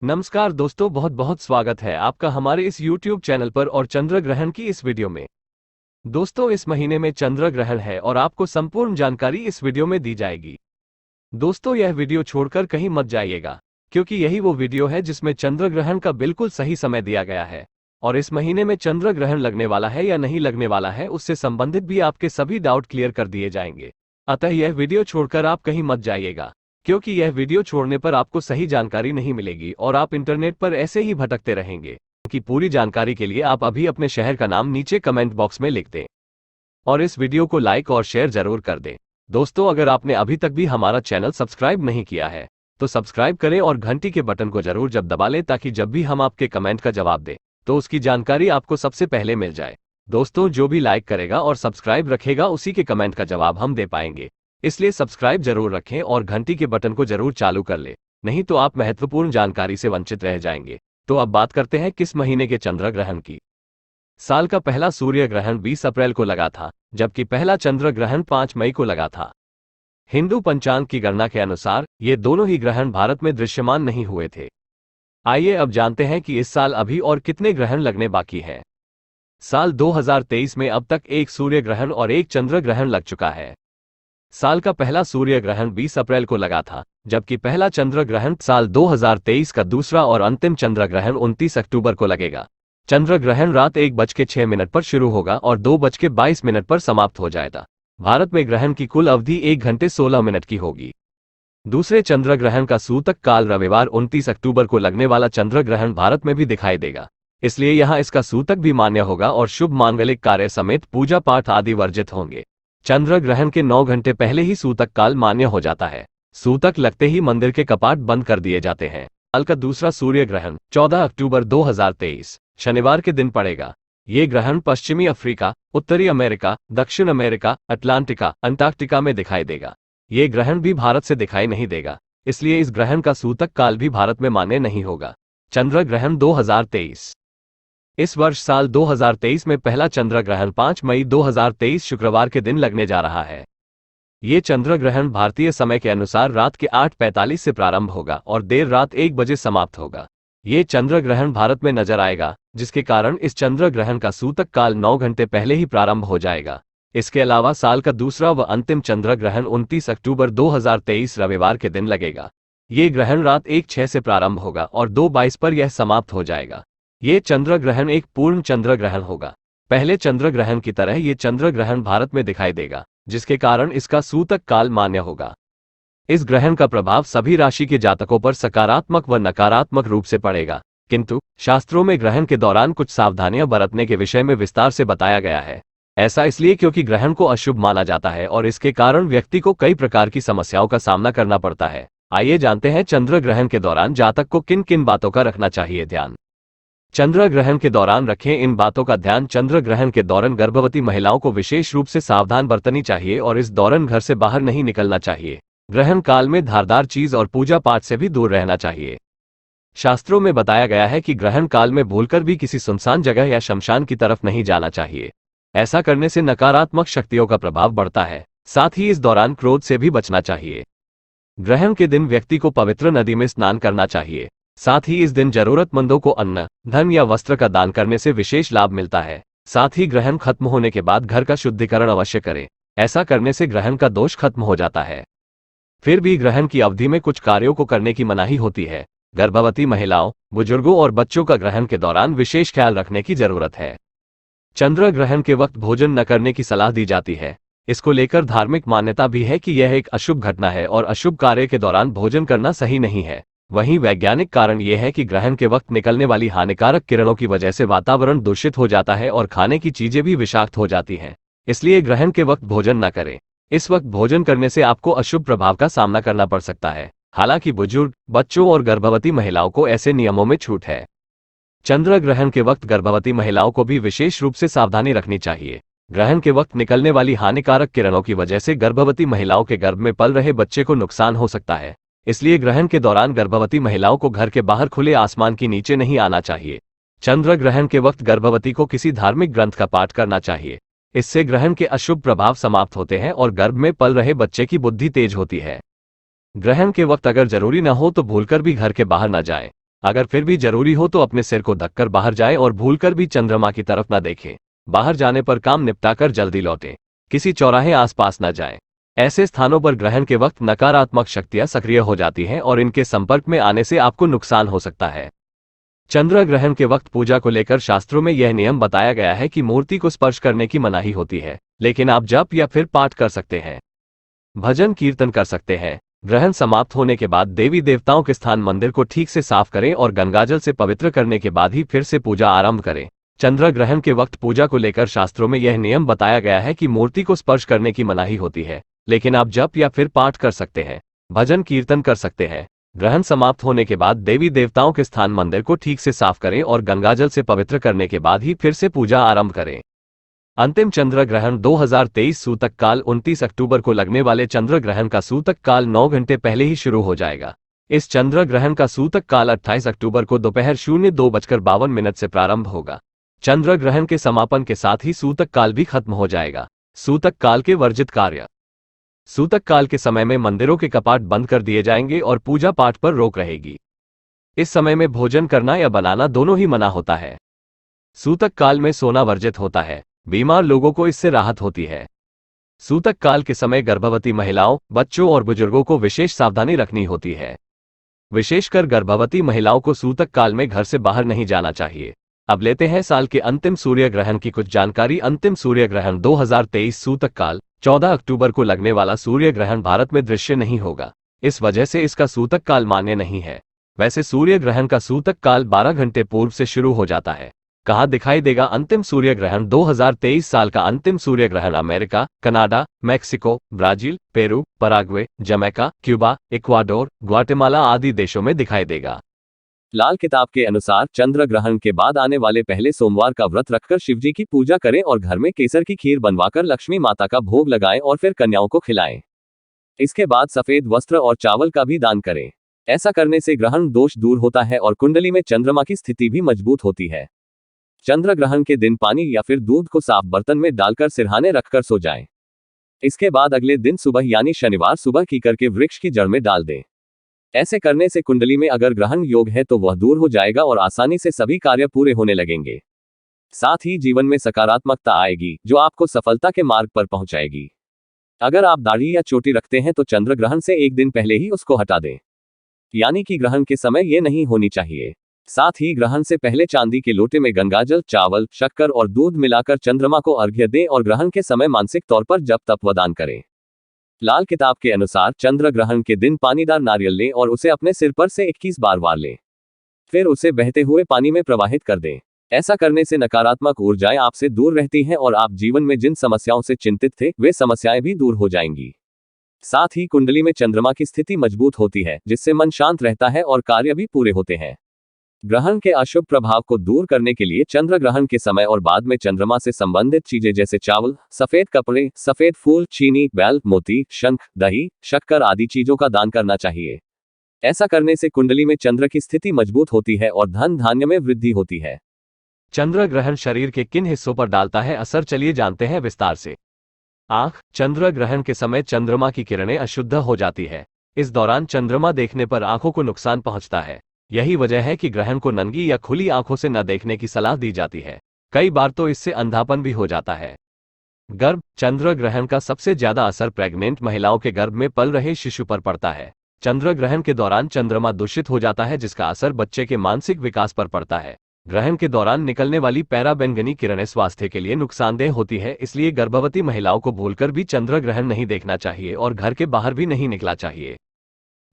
नमस्कार दोस्तों, बहुत बहुत स्वागत है आपका हमारे इस YouTube चैनल पर और चंद्र ग्रहण की इस वीडियो में। दोस्तों, इस महीने में चंद्र ग्रहण है और आपको संपूर्ण जानकारी इस वीडियो में दी जाएगी। दोस्तों, यह वीडियो छोड़कर कहीं मत जाइएगा, क्योंकि यही वो वीडियो है जिसमें चंद्र ग्रहण का बिल्कुल सही समय दिया गया है और इस महीने में चंद्र ग्रहण लगने वाला है या नहीं लगने वाला है उससे संबंधित भी आपके सभी डाउट क्लियर कर दिए जाएंगे। अतः यह वीडियो छोड़कर आप कहीं मत जाइएगा, क्योंकि यह वीडियो छोड़ने पर आपको सही जानकारी नहीं मिलेगी और आप इंटरनेट पर ऐसे ही भटकते रहेंगे। कि पूरी जानकारी के लिए आप अभी अपने शहर का नाम नीचे कमेंट बॉक्स में लिख दें और इस वीडियो को लाइक और शेयर जरूर कर दें। दोस्तों, अगर आपने अभी तक भी हमारा चैनल सब्सक्राइब नहीं किया है तो सब्सक्राइब करें और घंटी के बटन को जरूर दबा लें, ताकि जब भी हम आपके कमेंट का जवाब दें तो उसकी जानकारी आपको सबसे पहले मिल जाए। दोस्तों, जो भी लाइक करेगा और सब्सक्राइब रखेगा उसी के कमेंट का जवाब हम दे पाएंगे, इसलिए सब्सक्राइब जरूर रखें और घंटी के बटन को जरूर चालू कर ले, नहीं तो आप महत्वपूर्ण जानकारी से वंचित रह जाएंगे। तो अब बात करते हैं किस महीने के चंद्र ग्रहण की। साल का पहला सूर्य ग्रहण 20 अप्रैल को लगा था, जबकि पहला चंद्र ग्रहण 5 मई को लगा था। हिंदू पंचांग की गणना के अनुसार ये दोनों ही ग्रहण भारत में दृश्यमान नहीं हुए थे। आइए अब जानते हैं कि इस साल अभी और कितने ग्रहण लगने बाकी हैं। साल 2023 में अब तक एक सूर्य ग्रहण और एक चंद्र ग्रहण लग चुका है। साल का पहला सूर्य ग्रहण 20 अप्रैल को लगा था, जबकि पहला चंद्र ग्रहण साल 2023 का दूसरा और अंतिम चंद्र ग्रहण 29 अक्टूबर को लगेगा। चंद्र ग्रहण रात 1:06 पर शुरू होगा और 2:22 पर समाप्त हो जाएगा। भारत में ग्रहण की कुल अवधि 1 घंटे 16 मिनट की होगी। दूसरे चंद्र ग्रहण का सूतक काल रविवार 29 अक्टूबर को लगने वाला चंद्र ग्रहण भारत में भी दिखाई देगा, इसलिए यहाँ इसका सूतक भी मान्य होगा और शुभ मांगलिक कार्य समेत पूजा पाठ आदि वर्जित होंगे। चंद्र ग्रहण के 9 घंटे पहले ही सूतक काल मान्य हो जाता है। सूतक लगते ही मंदिर के कपाट बंद कर दिए जाते हैं। साल का दूसरा सूर्य ग्रहण 14 अक्टूबर 2023 शनिवार के दिन पड़ेगा। ये ग्रहण पश्चिमी अफ्रीका, उत्तरी अमेरिका, दक्षिण अमेरिका, अटलांटिका, अंटार्कटिका में दिखाई देगा। ये ग्रहण भी भारत से दिखाई नहीं देगा, इसलिए इस ग्रहण का सूतक काल भी भारत में मान्य नहीं होगा। चंद्र ग्रहण 2023 इस वर्ष साल 2023 में पहला चंद्र ग्रहण 5 मई 2023 शुक्रवार के दिन लगने जा रहा है। ये चंद्र ग्रहण भारतीय समय के अनुसार रात के 8:45 से प्रारंभ होगा और देर रात 1 बजे समाप्त होगा। ये चंद्र ग्रहण भारत में नजर आएगा, जिसके कारण इस चंद्र ग्रहण का सूतक काल 9 घंटे पहले ही प्रारंभ हो जाएगा। इसके अलावा साल का दूसरा व अंतिम चंद्र ग्रहण 29 अक्टूबर 2023 रविवार के दिन लगेगा। ये ग्रहण रात 1:06 से प्रारंभ होगा और 2:22 पर यह समाप्त हो जाएगा। ये चंद्र ग्रहण एक पूर्ण चंद्र ग्रहण होगा। पहले चंद्र ग्रहण की तरह ये चंद्र ग्रहण भारत में दिखाई देगा, जिसके कारण इसका सूतक काल मान्य होगा। इस ग्रहण का प्रभाव सभी राशि के जातकों पर सकारात्मक व नकारात्मक रूप से पड़ेगा, किंतु शास्त्रों में ग्रहण के दौरान कुछ सावधानियां बरतने के विषय में विस्तार से बताया गया है। ऐसा इसलिए क्योंकि ग्रहण को अशुभ माना जाता है और इसके कारण व्यक्ति को कई प्रकार की समस्याओं का सामना करना पड़ता है। आइए जानते हैं चंद्र ग्रहण के दौरान जातक को किन किन बातों का रखना चाहिए ध्यान। चंद्र ग्रहण के दौरान रखें इन बातों का ध्यान। चंद्र ग्रहण के दौरान गर्भवती महिलाओं को विशेष रूप से सावधान बरतनी चाहिए और इस दौरान घर से बाहर नहीं निकलना चाहिए। ग्रहण काल में धारदार चीज और पूजा पाठ से भी दूर रहना चाहिए। शास्त्रों में बताया गया है कि ग्रहण काल में भूलकर भी किसी सुनसान जगह या शमशान की तरफ नहीं जाना चाहिए। ऐसा करने से नकारात्मक शक्तियों का प्रभाव बढ़ता है। साथ ही इस दौरान क्रोध से भी बचना चाहिए। ग्रहण के दिन व्यक्ति को पवित्र नदी में स्नान करना चाहिए। साथ ही इस दिन जरूरतमंदों को अन्न, धन या वस्त्र का दान करने से विशेष लाभ मिलता है। साथ ही ग्रहण खत्म होने के बाद घर का शुद्धिकरण अवश्य करें। ऐसा करने से ग्रहण का दोष खत्म हो जाता है। फिर भी ग्रहण की अवधि में कुछ कार्यों को करने की मनाही होती है। गर्भवती महिलाओं, बुजुर्गों और बच्चों का ग्रहण के दौरान विशेष ख्याल रखने की जरूरत है। चंद्र ग्रहण के वक्त भोजन न करने की सलाह दी जाती है। इसको लेकर धार्मिक मान्यता भी है कि यह एक अशुभ घटना है और अशुभ कार्य के दौरान भोजन करना सही नहीं है। वहीं वैज्ञानिक कारण यह है कि ग्रहण के वक्त निकलने वाली हानिकारक किरणों की वजह से वातावरण दूषित हो जाता है और खाने की चीजें भी विषाक्त हो जाती हैं। इसलिए ग्रहण के वक्त भोजन न करें। इस वक्त भोजन करने से आपको अशुभ प्रभाव का सामना करना पड़ सकता है। हालांकि बुजुर्ग, बच्चों और गर्भवती महिलाओं को ऐसे नियमों में छूट है। चंद्र ग्रहण के वक्त गर्भवती महिलाओं को भी विशेष रूप से सावधानी रखनी चाहिए। ग्रहण के वक्त निकलने वाली हानिकारक किरणों की वजह से गर्भवती महिलाओं के गर्भ में पल रहे बच्चे को नुकसान हो सकता है। इसलिए ग्रहण के दौरान गर्भवती महिलाओं को घर के बाहर खुले आसमान के नीचे नहीं आना चाहिए। चंद्र ग्रहण के वक्त गर्भवती को किसी धार्मिक ग्रंथ का पाठ करना चाहिए। इससे ग्रहण के अशुभ प्रभाव समाप्त होते हैं और गर्भ में पल रहे बच्चे की बुद्धि तेज होती है। ग्रहण के वक्त अगर जरूरी न हो तो भूलकर भी घर के बाहर न जाएं। अगर फिर भी जरूरी हो तो अपने सिर को ढककर बाहर जाएं और भूलकर भी चंद्रमा की तरफ न देखें। बाहर जाने पर काम निपटाकर जल्दी लौटें। किसी चौराहे आसपास न जाएं। ऐसे स्थानों पर ग्रहण के वक्त नकारात्मक शक्तियां सक्रिय हो जाती हैं और इनके संपर्क में आने से आपको नुकसान हो सकता है। चंद्र ग्रहण के वक्त पूजा को लेकर शास्त्रों में यह नियम बताया गया है कि मूर्ति को स्पर्श करने की मनाही होती है, लेकिन आप जप या फिर पाठ कर सकते हैं, भजन कीर्तन कर सकते हैं। ग्रहण समाप्त होने के बाद देवी देवताओं के स्थान मंदिर को ठीक से साफ करें और गंगाजल से पवित्र करने के बाद ही फिर से पूजा आरंभ करें। चंद्र ग्रहण के वक्त पूजा को लेकर शास्त्रों में यह नियम बताया गया है कि मूर्ति को स्पर्श करने की मनाही होती है, लेकिन आप जप या फिर पाठ कर सकते हैं, भजन कीर्तन कर सकते हैं। ग्रहण समाप्त होने के बाद देवी देवताओं के स्थान मंदिर को ठीक से साफ करें और गंगाजल से पवित्र करने के बाद ही फिर से पूजा आरंभ करें। अंतिम चंद्र ग्रहण 2023 सूतक काल 29 अक्टूबर को लगने वाले चंद्र ग्रहण का सूतक काल 9 घंटे पहले ही शुरू हो जाएगा। इस चंद्र ग्रहण का सूतक काल 28 अक्टूबर को दोपहर 02:52 से प्रारंभ होगा। चंद्र ग्रहण के समापन के साथ ही सूतक काल भी खत्म हो जाएगा। सूतक काल के वर्जित कार्य। सूतक काल के समय में मंदिरों के कपाट बंद कर दिए जाएंगे और पूजा पाठ पर रोक रहेगी। इस समय में भोजन करना या बनाना दोनों ही मना होता है। सूतक काल में सोना वर्जित होता है। बीमार लोगों को इससे राहत होती है। सूतक काल के समय गर्भवती महिलाओं, बच्चों और बुजुर्गों को विशेष सावधानी रखनी होती है। विशेषकर गर्भवती महिलाओं को सूतक काल में घर से बाहर नहीं जाना चाहिए। अब लेते हैं साल के अंतिम सूर्य ग्रहण की कुछ जानकारी। अंतिम सूर्य ग्रहण 2023 सूतक काल 14 अक्टूबर को लगने वाला सूर्य ग्रहण भारत में दृश्य नहीं होगा, इस वजह से इसका सूतक काल मान्य नहीं है। वैसे सूर्य ग्रहण का सूतक काल 12 घंटे पूर्व से शुरू हो जाता है। कहाँ दिखाई देगा अंतिम सूर्य ग्रहण? 2023 साल का अंतिम सूर्य ग्रहण America, Canada, Mexico, Brazil, Peru, Paraguay, Jamaica, Cuba, Ecuador, Guatemala आदि देशों में दिखाई देगा। लाल किताब के अनुसार चंद्र ग्रहण के बाद आने वाले पहले सोमवार का व्रत रखकर शिवजी की पूजा करें और घर में केसर की खीर बनवाकर लक्ष्मी माता का भोग लगाएं और फिर कन्याओं को खिलाएं। इसके बाद सफेद वस्त्र और चावल का भी दान करें। ऐसा करने से ग्रहण दोष दूर होता है और कुंडली में चंद्रमा की स्थिति भी मजबूत होती है। चंद्र ग्रहण के दिन पानी या फिर दूध को साफ बर्तन में डालकर सिरहाने रखकर सो जाएं। इसके बाद अगले दिन सुबह यानी शनिवार सुबह कीकर के वृक्ष की जड़ में डाल दें। ऐसे करने से कुंडली में अगर ग्रहण योग है तो वह दूर हो जाएगा और आसानी से सभी कार्य पूरे होने लगेंगे। साथ ही जीवन में सकारात्मकता आएगी जो आपको सफलता के मार्ग पर पहुंचाएगी। अगर आप दाढ़ी या चोटी रखते हैं तो चंद्र ग्रहण से एक दिन पहले ही उसको हटा दें, यानी कि ग्रहण के समय ये नहीं होनी चाहिए। साथ ही ग्रहण से पहले चांदी के लोटे में गंगाजल, चावल, शक्कर और दूध मिलाकर चंद्रमा को अर्घ्य दें और ग्रहण के समय मानसिक तौर पर जप तप व दान करें। लाल किताब के अनुसार चंद्र ग्रहण के दिन पानीदार नारियल लें और उसे अपने सिर पर से 21 बार वार लें, फिर उसे बहते हुए पानी में प्रवाहित कर दें। ऐसा करने से नकारात्मक ऊर्जाएं आपसे दूर रहती हैं और आप जीवन में जिन समस्याओं से चिंतित थे वे समस्याएं भी दूर हो जाएंगी। साथ ही कुंडली में चंद्रमा की स्थिति मजबूत होती है जिससे मन शांत रहता है और कार्य भी पूरे होते हैं। ग्रहण के अशुभ प्रभाव को दूर करने के लिए चंद्र ग्रहण के समय और बाद में चंद्रमा से संबंधित चीजें जैसे चावल, सफेद कपड़े, सफेद फूल, चीनी, बैल, मोती, शंख, दही, शक्कर आदि चीजों का दान करना चाहिए। ऐसा करने से कुंडली में चंद्र की स्थिति मजबूत होती है और धन धान्य में वृद्धि होती है। चंद्र ग्रहण शरीर के किन हिस्सों पर डालता है असर, चलिए जानते हैं विस्तार से। आंख। चंद्र ग्रहण के समय चंद्रमा की किरणें अशुद्ध हो जाती है। इस दौरान चंद्रमा देखने पर आंखों को नुकसान पहुंचता है। यही वजह है कि ग्रहण को नंगी या खुली आंखों से न देखने की सलाह दी जाती है। कई बार तो इससे अंधापन भी हो जाता है। गर्भ। चंद्र ग्रहण का सबसे ज्यादा असर प्रेग्नेंट महिलाओं के गर्भ में पल रहे शिशु पर पड़ता है। चंद्र ग्रहण के दौरान चंद्रमा दूषित हो जाता है जिसका असर बच्चे के मानसिक विकास पर पड़ता है। ग्रहण के दौरान निकलने वाली पैराबैंगनी किरणें स्वास्थ्य के लिए नुकसानदेह होती है, इसलिए गर्भवती महिलाओं को भूलकर भी चंद्र ग्रहण नहीं देखना चाहिए और घर के बाहर भी नहीं निकला चाहिए।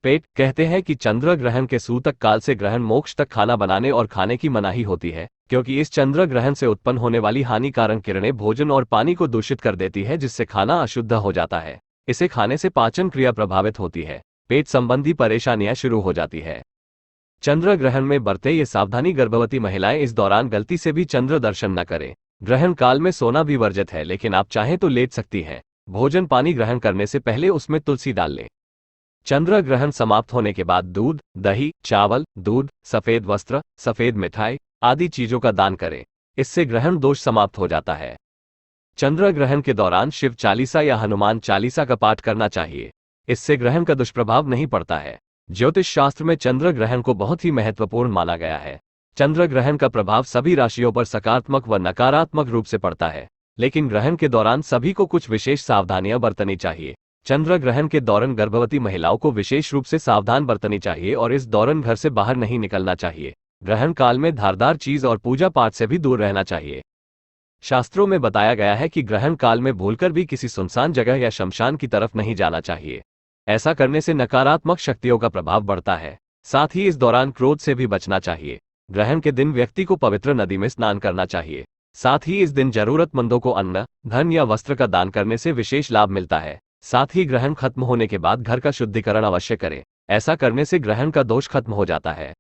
पेट। कहते हैं कि चंद्र ग्रहण के सूतक काल से ग्रहण मोक्ष तक खाना बनाने और खाने की मनाही होती है, क्योंकि इस चंद्र ग्रहण से उत्पन्न होने वाली हानिकारक किरणें भोजन और पानी को दूषित कर देती है जिससे खाना अशुद्ध हो जाता है। इसे खाने से पाचन क्रिया प्रभावित होती है, पेट संबंधी परेशानियां शुरू हो जाती है। चंद्र ग्रहण में बरते ये सावधानी गर्भवती महिलाएं इस दौरान गलती से भी चंद्र दर्शन न करें। ग्रहण काल में सोना भी वर्जित है, लेकिन आप चाहें तो लेट सकती हैं। भोजन पानी ग्रहण करने से पहले उसमें तुलसी डाल लें। चंद्र ग्रहण समाप्त होने के बाद दूध, दही, चावल, दूध, सफेद वस्त्र, सफेद मिठाई आदि चीजों का दान करें। इससे ग्रहण दोष समाप्त हो जाता है। चंद्र ग्रहण के दौरान शिव चालीसा या हनुमान चालीसा का पाठ करना चाहिए। इससे ग्रहण का दुष्प्रभाव नहीं पड़ता है। ज्योतिष शास्त्र में चंद्र ग्रहण को बहुत ही महत्वपूर्ण माना गया है। चंद्र ग्रहण का प्रभाव सभी राशियों पर सकारात्मक व नकारात्मक रूप से पड़ता है, लेकिन ग्रहण के दौरान सभी को कुछ विशेष सावधानियां बरतनी चाहिए। चंद्र ग्रहण के दौरान गर्भवती महिलाओं को विशेष रूप से सावधान बरतनी चाहिए और इस दौरान घर से बाहर नहीं निकलना चाहिए। ग्रहण काल में धारदार चीज और पूजा पाठ से भी दूर रहना चाहिए। शास्त्रों में बताया गया है कि ग्रहण काल में भूलकर भी किसी सुनसान जगह या शमशान की तरफ नहीं जाना चाहिए। ऐसा करने से नकारात्मक शक्तियों का प्रभाव बढ़ता है। साथ ही इस दौरान क्रोध से भी बचना चाहिए। ग्रहण के दिन व्यक्ति को पवित्र नदी में स्नान करना चाहिए। साथ ही इस दिन जरूरतमंदों को अन्न, धन या वस्त्र का दान करने से विशेष लाभ मिलता है। साथ ही ग्रहण खत्म होने के बाद घर का शुद्धिकरण अवश्य करें। ऐसा करने से ग्रहण का दोष खत्म हो जाता है।